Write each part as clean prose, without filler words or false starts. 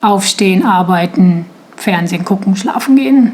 Aufstehen, arbeiten, Fernsehen gucken, schlafen gehen.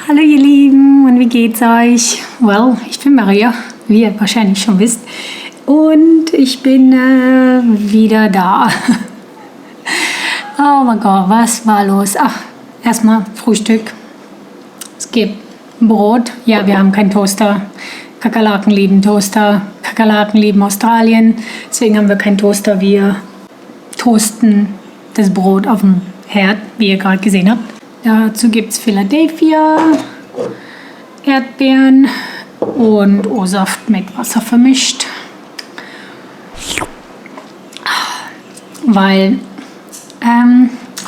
Hallo ihr Lieben, und wie geht's euch? Well, ich bin Maria, wie ihr wahrscheinlich schon wisst, und ich bin wieder da. Oh mein Gott, was war los? Ach, erstmal Frühstück. Es gibt Brot. Ja, wir haben keinen Toaster. Kakerlaken lieben Toaster. Kakerlaken lieben Australien. Deswegen haben wir keinen Toaster. Wir toasten das Brot auf dem Herd, wie ihr gerade gesehen habt. Dazu gibt es Philadelphia, Erdbeeren und O-Saft mit Wasser vermischt. Weil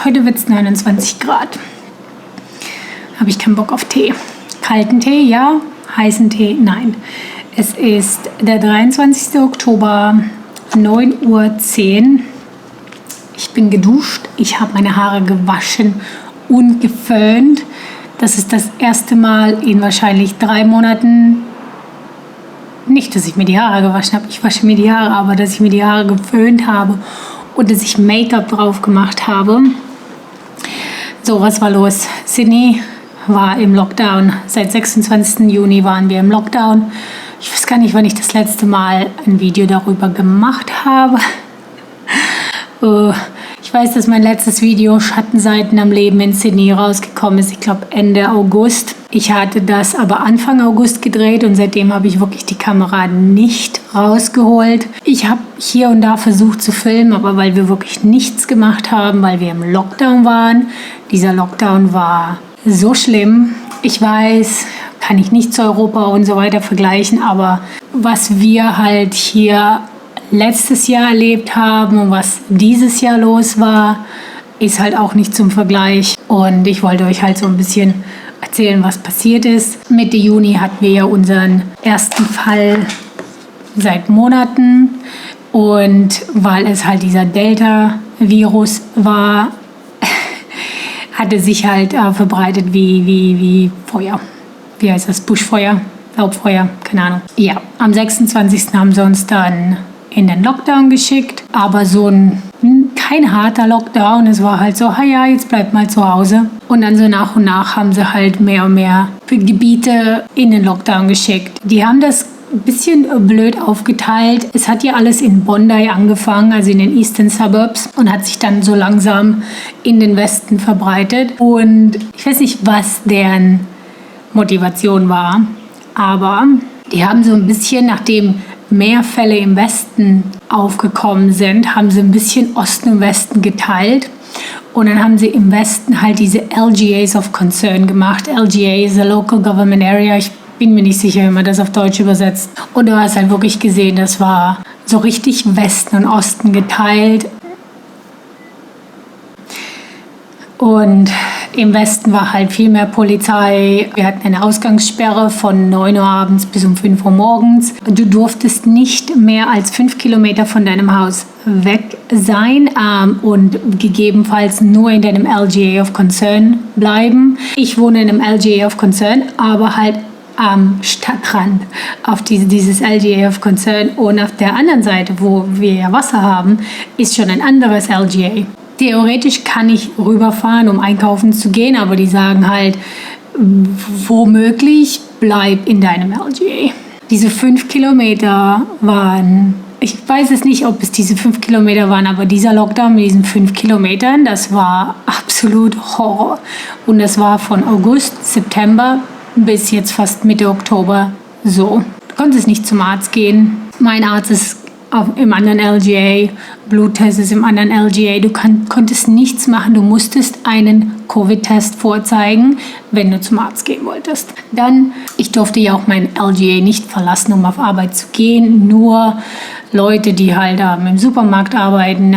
heute wird es 29 Grad. Habe ich keinen Bock auf Tee. Kalten Tee, ja. Heißen Tee, nein. Es ist der 23. Oktober, 9:10 Uhr. Ich bin geduscht. Ich habe meine Haare gewaschen und geföhnt. Das ist das erste Mal in wahrscheinlich 3 Monaten. Nicht, dass ich mir die Haare gewaschen habe. Ich wasche mir die Haare, aber dass ich mir die Haare geföhnt habe und dass ich Make-up drauf gemacht habe. So, was war los? Sydney war im Lockdown. Seit 26. Juni waren wir im Lockdown. Ich weiß gar nicht, wann ich das letzte Mal ein Video darüber gemacht habe. Ich weiß, dass mein letztes Video Schattenseiten am Leben in Sydney rausgekommen ist. Ich glaube Ende August. Ich hatte das aber Anfang August gedreht und seitdem habe ich wirklich die Kamera nicht rausgeholt. Ich habe hier und da versucht zu filmen, aber weil wir wirklich nichts gemacht haben, weil wir im Lockdown waren. Dieser Lockdown war so schlimm. Ich weiß, kann ich nicht zu Europa und so weiter vergleichen, aber was wir halt hier letztes Jahr erlebt haben und was dieses Jahr los war, ist halt auch nicht zum Vergleich. Und ich wollte euch halt so ein bisschen erzählen, was passiert ist. Mitte Juni hatten wir ja unseren ersten Fall seit Monaten. Und weil es halt dieser Delta-Virus war, hatte sich halt verbreitet wie Feuer. Wie heißt das? Buschfeuer? Laubfeuer? Keine Ahnung. Ja, am 26. haben sie uns dann in den Lockdown geschickt, aber so kein harter Lockdown. Es war halt so, ja, jetzt bleibt mal zu Hause. Und dann so nach und nach haben sie halt mehr und mehr Gebiete in den Lockdown geschickt. Die haben das ein bisschen blöd aufgeteilt. Es hat ja alles in Bondi angefangen, also in den Eastern Suburbs, und hat sich dann so langsam in den Westen verbreitet. Und ich weiß nicht, was deren Motivation war, aber die haben so ein bisschen, nachdem mehr Fälle im Westen aufgekommen sind, haben sie ein bisschen Osten und Westen geteilt. Und dann haben sie im Westen halt diese LGAs of Concern gemacht. LGA is a Local Government Area. Ich bin mir nicht sicher, wie man das auf Deutsch übersetzt. Und du hast halt wirklich gesehen, das war so richtig Westen und Osten geteilt. Und im Westen war halt viel mehr Polizei. Wir hatten eine Ausgangssperre von 9 Uhr abends bis um 5 Uhr morgens. Du durftest nicht mehr als 5 Kilometer von deinem Haus weg sein und gegebenenfalls nur in deinem LGA of Concern bleiben. Ich wohne in einem LGA of Concern, aber halt am Stadtrand auf dieses LGA of Concern. Und auf der anderen Seite, wo wir ja Wasser haben, ist schon ein anderes LGA. Theoretisch kann ich rüberfahren, um einkaufen zu gehen, aber die sagen halt, womöglich bleib in deinem LGA. Diese 5 Kilometer waren, ich weiß es nicht, ob es diese 5 Kilometer waren, aber dieser Lockdown mit diesen 5 Kilometern, das war absolut Horror. Und das war von August, September bis jetzt fast Mitte Oktober so. Du konntest nicht zum Arzt gehen. Mein Arzt ist im anderen LGA, Bluttest ist im anderen LGA. Du konntest nichts machen, du musstest einen Covid-Test vorzeigen, wenn du zum Arzt gehen wolltest. Dann, ich durfte ja auch mein LGA nicht verlassen, um auf Arbeit zu gehen. Nur Leute, die halt im Supermarkt arbeiten,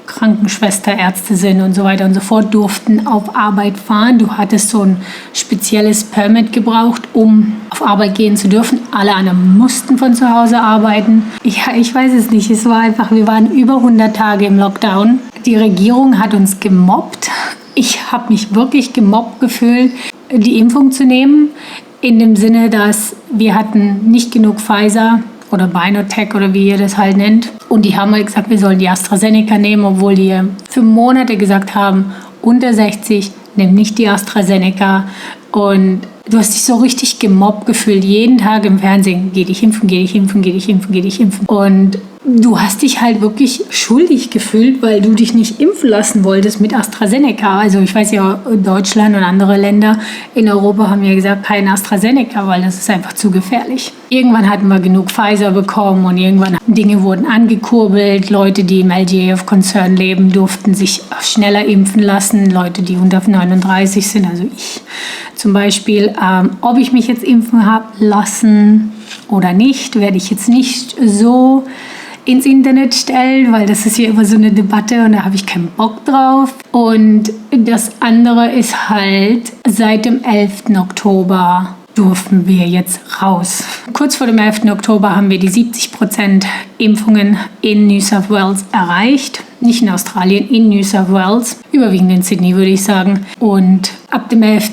Krankenschwester, Ärzte sind und so weiter und so fort, durften auf Arbeit fahren. Du hattest so ein spezielles Permit gebraucht, um auf Arbeit gehen zu dürfen. Alle anderen mussten von zu Hause arbeiten. Ja, ich weiß es nicht. Es war einfach, wir waren über 100 Tage im Lockdown. Die Regierung hat uns gemobbt. Ich habe mich wirklich gemobbt gefühlt, die Impfung zu nehmen. In dem Sinne, dass wir hatten nicht genug Pfizer oder BioNTech oder wie ihr das halt nennt. Und die haben halt gesagt, wir sollen die AstraZeneca nehmen, obwohl die für Monate gesagt haben, unter 60, nimm nicht die AstraZeneca. Und du hast dich so richtig gemobbt gefühlt, jeden Tag im Fernsehen, geh dich impfen, geh dich impfen, geh dich impfen, geh dich impfen. Und du hast dich halt wirklich schuldig gefühlt, weil du dich nicht impfen lassen wolltest mit AstraZeneca. Also ich weiß ja, Deutschland und andere Länder in Europa haben ja gesagt, kein AstraZeneca, weil das ist einfach zu gefährlich. Irgendwann hatten wir genug Pfizer bekommen und irgendwann Dinge wurden angekurbelt. Leute, die im LGA of Concern leben, durften sich schneller impfen lassen. Leute, die unter 39 sind, also ich zum Beispiel. Ob ich mich jetzt impfen habe lassen oder nicht, werde ich jetzt nicht so ins Internet stellen, weil das ist ja immer so eine Debatte und da habe ich keinen Bock drauf. Und das andere ist halt, seit dem 11. Oktober durften wir jetzt raus. Kurz vor dem 11. Oktober haben wir die 70% Impfungen in New South Wales erreicht. Nicht in Australien, in New South Wales. Überwiegend in Sydney, würde ich sagen. Und ab dem 11.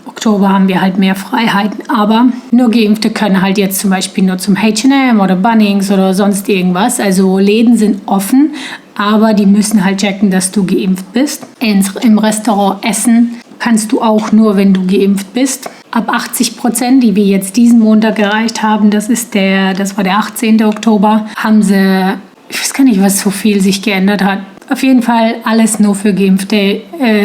Oktober haben wir halt mehr Freiheiten. Aber nur Geimpfte können halt jetzt zum Beispiel nur zum H&M oder Bunnings oder sonst irgendwas. Also Läden sind offen, aber die müssen halt checken, dass du geimpft bist. Im Restaurant essen kannst du auch nur, wenn du geimpft bist. Ab 80%, die wir jetzt diesen Montag erreicht haben, das war der 18. Oktober, haben sie, ich weiß gar nicht, was so viel sich geändert hat. Auf jeden Fall alles nur für Geimpfte.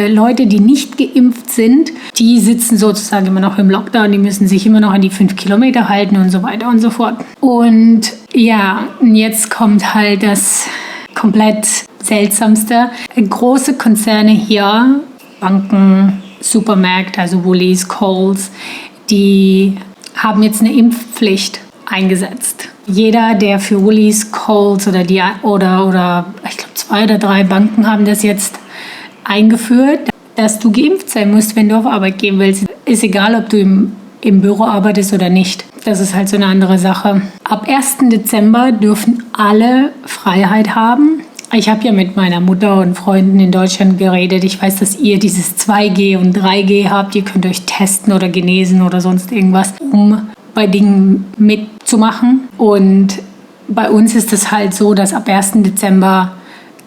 Leute, die nicht geimpft sind, die sitzen sozusagen immer noch im Lockdown, die müssen sich immer noch an die 5 Kilometer halten und so weiter und so fort. Und ja, jetzt kommt halt das komplett Seltsamste. Große Konzerne hier, Banken, Supermärkte, also Woolies, Coles, die haben jetzt eine Impfpflicht eingesetzt. Jeder, der für Woolies, Coles oder ich glaube 2 oder 3 Banken haben das jetzt eingeführt, dass du geimpft sein musst, wenn du auf Arbeit gehen willst. Ist egal, ob du im Büro arbeitest oder nicht. Das ist halt so eine andere Sache. Ab 1. Dezember dürfen alle Freiheit haben. Ich habe ja mit meiner Mutter und Freunden in Deutschland geredet. Ich weiß, dass ihr dieses 2G und 3G habt. Ihr könnt euch testen oder genesen oder sonst irgendwas, um bei Dingen mitzumachen. Und bei uns ist es halt so, dass ab 1. Dezember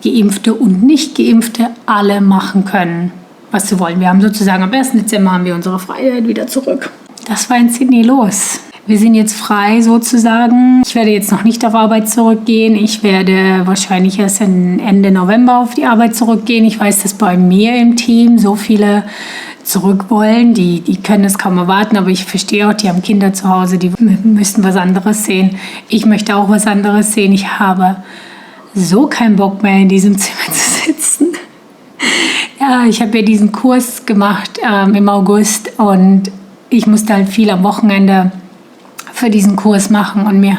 Geimpfte und Nicht-Geimpfte alle machen können, was sie wollen. Wir haben sozusagen am 1. Dezember haben wir unsere Freiheit wieder zurück. Das war in Sydney los. Wir sind jetzt frei sozusagen. Ich werde jetzt noch nicht auf Arbeit zurückgehen. Ich werde wahrscheinlich erst Ende November auf die Arbeit zurückgehen. Ich weiß, dass bei mir im Team so viele zurück wollen. Die können es kaum erwarten, aber ich verstehe auch, die haben Kinder zu Hause, die müssten was anderes sehen. Ich möchte auch was anderes sehen. Ich habe so keinen Bock mehr, in diesem Zimmer zu sitzen. Ja, ich habe ja diesen Kurs gemacht im August und ich musste halt viel am Wochenende für diesen Kurs machen und mir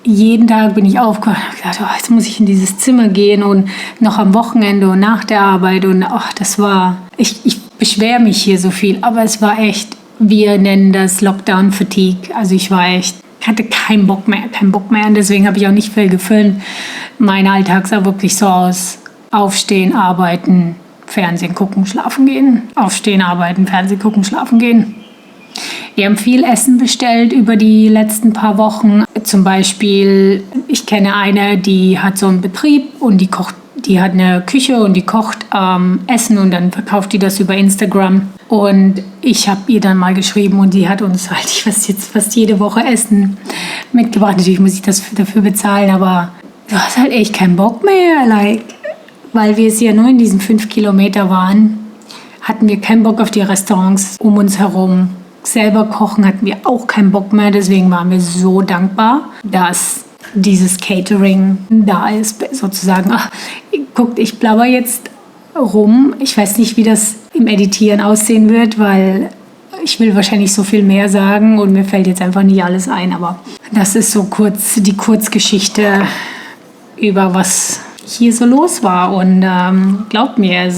jeden Tag bin ich aufgewacht und gedacht, oh, jetzt muss ich in dieses Zimmer gehen und noch am Wochenende und nach der Arbeit und das war, ich beschwere mich hier so viel, aber es war echt, wir nennen das Lockdown-Fatigue, also ich hatte keinen Bock mehr und deswegen habe ich auch nicht viel gefilmt. Mein Alltag sah wirklich so aus, aufstehen, arbeiten, Fernsehen gucken, schlafen gehen, aufstehen, arbeiten, Fernsehen gucken, schlafen gehen. Wir haben viel Essen bestellt über die letzten paar Wochen. Zum Beispiel, ich kenne eine, die hat so einen Betrieb und die hat eine Küche und die kocht Essen und dann verkauft die das über Instagram. Und ich habe ihr dann mal geschrieben und die hat uns halt, ich weiß jetzt fast jede Woche Essen mitgebracht. Natürlich muss ich das dafür bezahlen, aber du hast halt echt keinen Bock mehr, weil wir es ja nur in diesen 5 Kilometer waren, hatten wir keinen Bock auf die Restaurants um uns herum. Selber kochen hatten wir auch keinen Bock mehr, deswegen waren wir so dankbar, dass dieses Catering da ist, sozusagen. Ach, guckt, ich blabber jetzt rum. Ich weiß nicht, wie das im Editieren aussehen wird, weil ich will wahrscheinlich so viel mehr sagen und mir fällt jetzt einfach nicht alles ein. Aber das ist so kurz die Kurzgeschichte über was hier so los war. Und glaubt mir,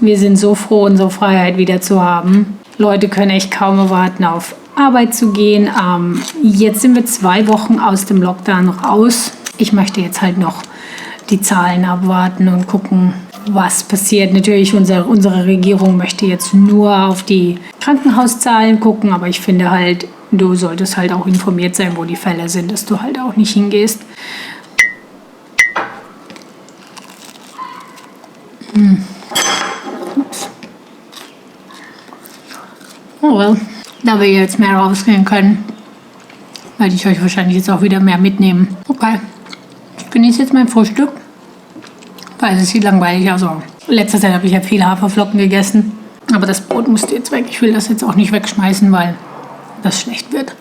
wir sind so froh, unsere Freiheit wieder zu haben. Leute können echt kaum erwarten, auf Arbeit zu gehen. Jetzt sind wir 2 Wochen aus dem Lockdown raus. Ich möchte jetzt halt noch die Zahlen abwarten und gucken, was passiert. Natürlich, unsere Regierung möchte jetzt nur auf die Krankenhauszahlen gucken, aber ich finde halt, du solltest halt auch informiert sein, wo die Fälle sind, dass du halt auch nicht hingehst. Ups. Oh well. Da wir jetzt mehr rausgehen können, werde ich euch wahrscheinlich jetzt auch wieder mehr mitnehmen. Okay, ich genieße jetzt mein Frühstück, weil es sieht langweilig aus. Also, letzter Zeit habe ich ja viele Haferflocken gegessen, aber das Brot musste jetzt weg. Ich will das jetzt auch nicht wegschmeißen, weil das schlecht wird.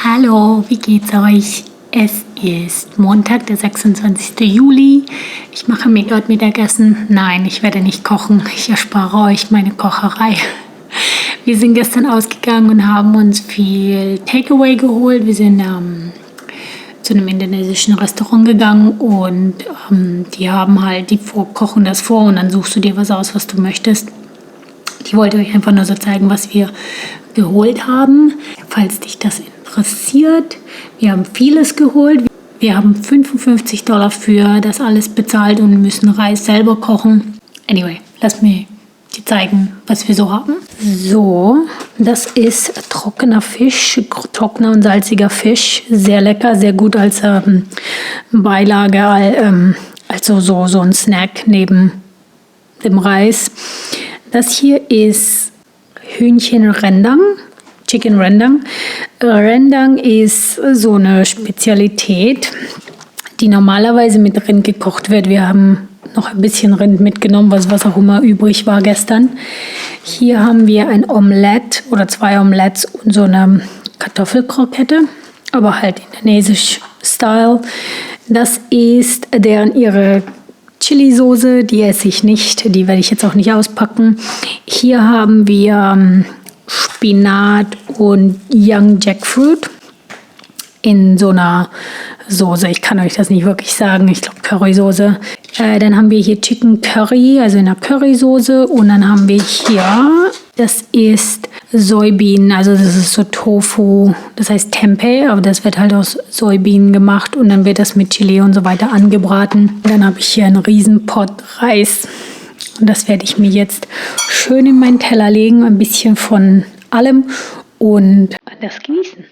Hallo, wie geht's euch? Es ist Montag, der 26. Juli. Ich mache mir dort Mittagessen. Nein, ich werde nicht kochen. Ich erspare euch meine Kocherei. Wir sind gestern ausgegangen und haben uns viel Takeaway geholt. Wir sind zu einem indonesischen Restaurant gegangen und die haben halt, die kochen das vor und dann suchst du dir was aus, was du möchtest. Ich wollte euch einfach nur so zeigen, was wir geholt haben, falls dich das interessiert. Wir haben vieles geholt. Wir haben $55 für das alles bezahlt und müssen Reis selber kochen. Anyway, lass mir dir zeigen, was wir so haben. So, das ist trockener Fisch, trockener und salziger Fisch. Sehr lecker, sehr gut als Beilage, also so ein Snack neben dem Reis. Das hier ist Hühnchenrendang. Chicken Rendang. Rendang ist so eine Spezialität, die normalerweise mit Rind gekocht wird. Wir haben noch ein bisschen Rind mitgenommen, was auch immer übrig war gestern. Hier haben wir ein Omelett oder 2 Omelettes und so eine Kartoffelkrokette, aber halt indonesisch Style. Das ist ihre Chili-Soße, die esse ich nicht, die werde ich jetzt auch nicht auspacken. Hier haben wir Spinat und Young Jackfruit in so einer Soße. Ich kann euch das nicht wirklich sagen. Ich glaube Currysoße. Dann haben wir hier Chicken Curry, also in einer Currysoße. Und dann haben wir hier, das ist Soybean, also das ist so Tofu, das heißt Tempeh, aber das wird halt aus Soybean gemacht und dann wird das mit Chili und so weiter angebraten. Dann habe ich hier einen riesen Pot Reis und das werde ich mir jetzt schön in meinen Teller legen, ein bisschen von allem und das genießen.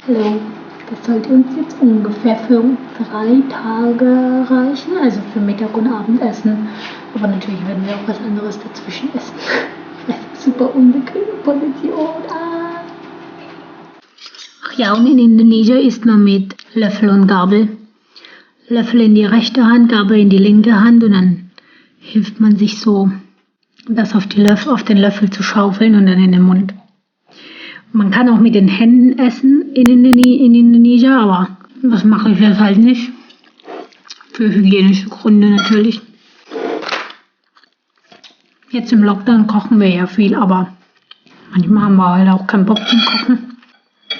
Hallo, das sollte uns jetzt ungefähr für 3 Tage reichen, also für Mittag- und Abendessen. Aber natürlich werden wir auch was anderes dazwischen essen. Super unbequeme Position. Ach ja, und in Indonesien isst man mit Löffel und Gabel. Löffel in die rechte Hand, Gabel in die linke Hand und dann hilft man sich so, das auf den Löffel zu schaufeln und dann in den Mund. Man kann auch mit den Händen essen in Indonesien, aber das mache ich jetzt halt nicht. Für hygienische Gründe natürlich. Jetzt im Lockdown kochen wir ja viel, aber manchmal haben wir halt auch keinen Bock zum Kochen.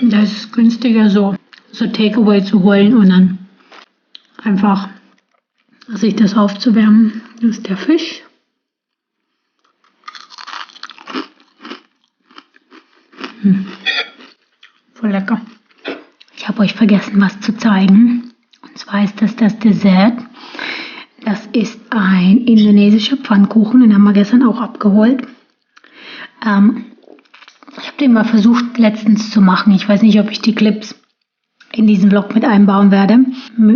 Da ist es günstiger, so Takeaway zu holen und dann einfach sich das aufzuwärmen. Das ist der Fisch. Voll lecker. Ich habe euch vergessen, was zu zeigen. Und zwar ist das Dessert. Das ist ein indonesischer Pfannkuchen, den haben wir gestern auch abgeholt. Ich habe den mal versucht letztens zu machen. Ich weiß nicht, ob ich die Clips in diesen Vlog mit einbauen werde.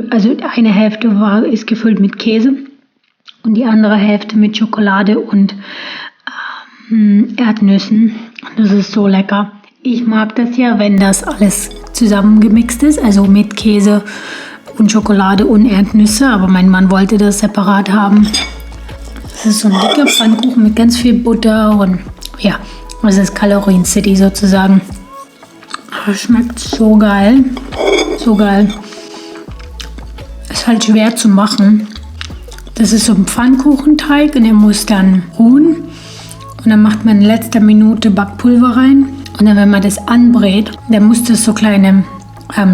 Also eine Hälfte ist gefüllt mit Käse und die andere Hälfte mit Schokolade und Erdnüssen. Und das ist so lecker. Ich mag das ja, wenn das alles zusammengemixt ist, also mit Käse und Schokolade und Erdnüsse, aber mein Mann wollte das separat haben. Das ist so ein dicker Pfannkuchen mit ganz viel Butter und ja, das ist Kalorien City sozusagen. Das schmeckt so geil, so geil. Ist halt schwer zu machen. Das ist so ein Pfannkuchenteig und der muss dann ruhen und dann macht man in letzter Minute Backpulver rein. Und dann, wenn man das anbrät, dann muss das so kleine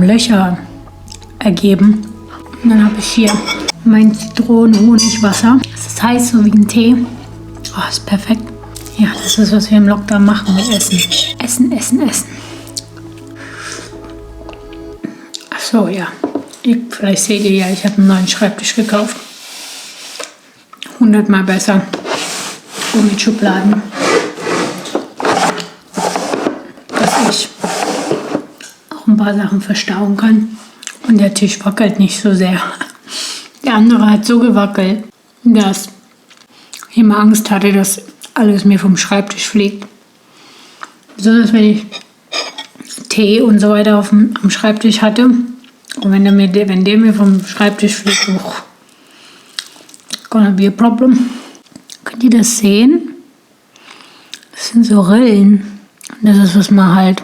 Löcher ergeben. Und dann habe ich hier mein Zitronen-Honigwasser. Das ist heiß, so wie ein Tee. Oh, ist perfekt. Ja, das ist, was wir im Lockdown machen mit Essen. Essen, essen, essen. Ach so, ja. Vielleicht seht ihr ja, ich habe einen neuen Schreibtisch gekauft. 100-mal besser. Und mit Schubladen. Ich auch ein paar Sachen verstauen kann. Und der Tisch wackelt nicht so sehr. Der andere hat so gewackelt, dass ich immer Angst hatte, dass alles mir vom Schreibtisch fliegt. Besonders wenn ich Tee und so weiter am Schreibtisch hatte. Und wenn der mir vom Schreibtisch fliegt, gonna be a problem. Könnt ihr das sehen? Das sind so Rillen. Das ist, was man halt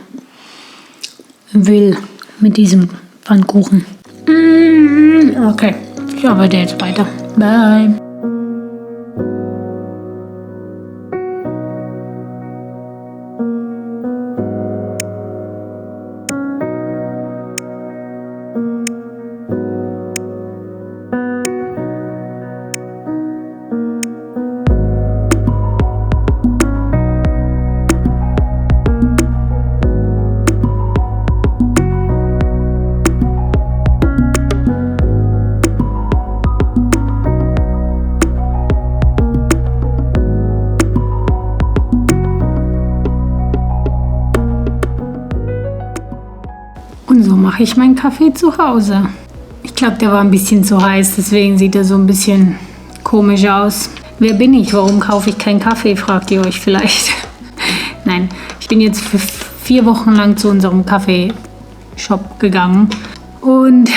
will mit diesem Pfannkuchen. Okay, ich arbeite jetzt weiter. Bye. mache ich meinen Kaffee zu Hause. Ich glaube, der war ein bisschen zu heiß, deswegen sieht er so ein bisschen komisch aus. Wer bin ich? Warum kaufe ich keinen Kaffee, fragt ihr euch vielleicht. Nein, ich bin jetzt für 4 Wochen lang zu unserem Kaffeeshop gegangen. Und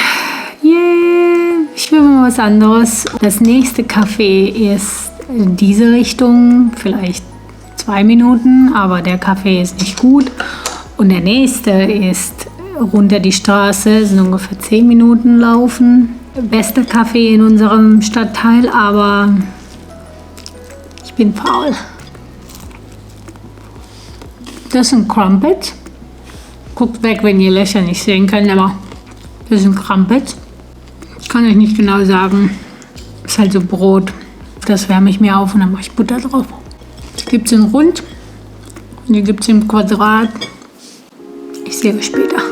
ich will mal was anderes. Das nächste Café ist in diese Richtung, vielleicht 2 Minuten, aber der Kaffee ist nicht gut. Und der nächste ist runter die Straße, sind ungefähr 10 Minuten laufen. Bester Kaffee in unserem Stadtteil, aber ich bin faul. Das sind Crumpets. Guckt weg, wenn ihr Löcher nicht sehen könnt, aber das sind Crumpets. Ich kann euch nicht genau sagen. Ist halt so Brot. Das wärme ich mir auf und dann mache ich Butter drauf. Das gibt es in Rund und hier gibt es im Quadrat. Ich sehe euch später.